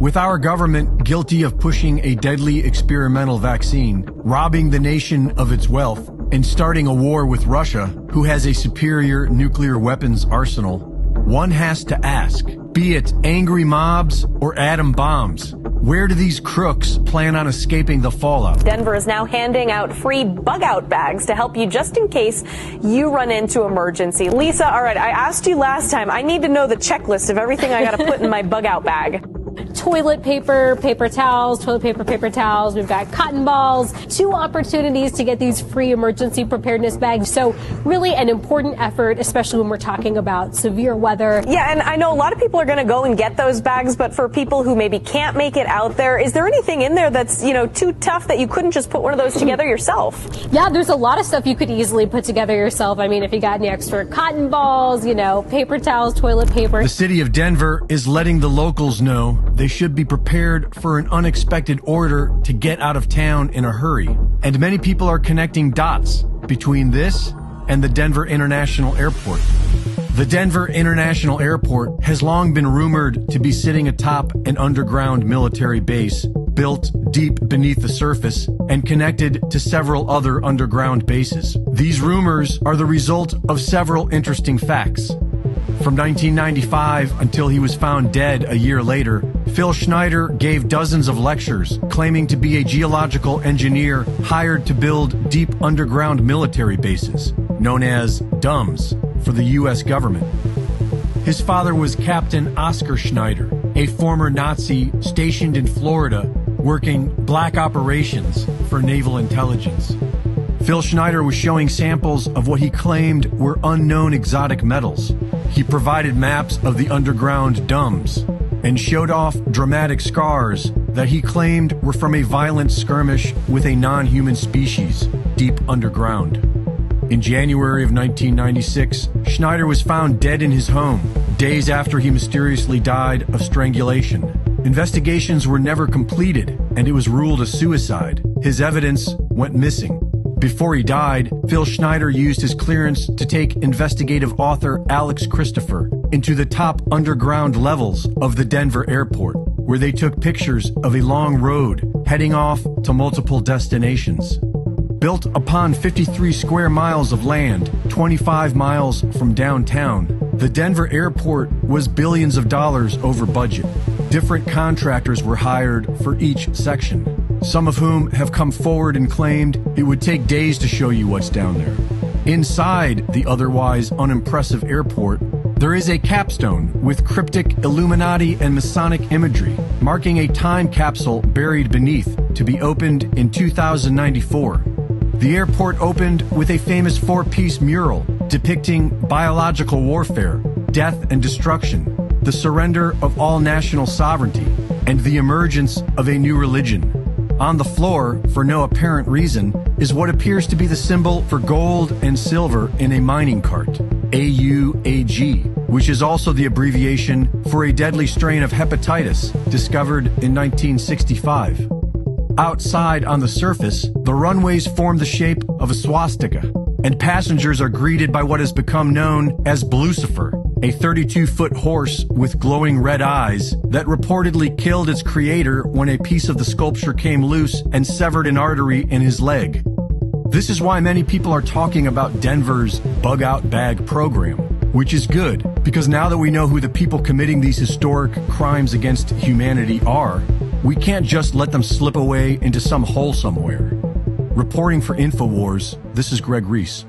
With our government guilty of pushing a deadly experimental vaccine, robbing the nation of its wealth, and starting a war with Russia, who has a superior nuclear weapons arsenal, one has to ask, be it angry mobs or atom bombs, where do these crooks plan on escaping the fallout? Denver is now handing out free bug-out bags to help you just in case you run into emergency. Lisa, all right, I asked you last time. I need to know the checklist of everything I got to put in my bug-out bag. Toilet paper, paper towels, toilet paper, paper towels. We've got cotton balls, 2 opportunities to get these free emergency preparedness bags. So really an important effort, especially when we're talking about severe weather. Yeah, and I know a lot of people are going to go and get those bags, but for people who maybe can't make it out there, is there anything in there that's, too tough that you couldn't just put one of those together yourself? Yeah, there's a lot of stuff you could easily put together yourself. I mean, if you got any extra cotton balls, paper towels, toilet paper. The city of Denver is letting the locals know they should be prepared for an unexpected order to get out of town in a hurry. And many people are connecting dots between this and the Denver International Airport. The Denver International Airport has long been rumored to be sitting atop an underground military base built deep beneath the surface and connected to several other underground bases. These rumors are the result of several interesting facts. From 1995 until he was found dead a year later, Phil Schneider gave dozens of lectures claiming to be a geological engineer hired to build deep underground military bases, known as DUMBs, for the U.S. government. His father was Captain Oscar Schneider, a former Nazi stationed in Florida working black operations for naval intelligence. Phil Schneider was showing samples of what he claimed were unknown exotic metals. He provided maps of the underground DUMBs and showed off dramatic scars that he claimed were from a violent skirmish with a non-human species deep underground. In January of 1996, Schneider was found dead in his home, days after he mysteriously died of strangulation. Investigations were never completed, and it was ruled a suicide. His evidence went missing. Before he died, Phil Schneider used his clearance to take investigative author Alex Christopher into the top underground levels of the Denver airport, where they took pictures of a long road heading off to multiple destinations. Built upon 53 square miles of land, 25 miles from downtown, the Denver airport was billions of dollars over budget. Different contractors were hired for each section, some of whom have come forward and claimed it would take days to show you what's down there. Inside the otherwise unimpressive airport, there is a capstone with cryptic Illuminati and Masonic imagery, marking a time capsule buried beneath, to be opened in 2094. The airport opened with a famous 4-piece mural depicting biological warfare, death and destruction, the surrender of all national sovereignty, and the emergence of a new religion. On the floor, for no apparent reason, is what appears to be the symbol for gold and silver in a mining cart, AUAG, which is also the abbreviation for a deadly strain of hepatitis discovered in 1965. Outside on the surface, the runways form the shape of a swastika, and passengers are greeted by what has become known as Blucifer, a 32-foot horse with glowing red eyes that reportedly killed its creator when a piece of the sculpture came loose and severed an artery in his leg. This is why many people are talking about Denver's bug-out bag program, which is good, because now that we know who the people committing these historic crimes against humanity are, we can't just let them slip away into some hole somewhere. Reporting for InfoWars, this is Greg Reese.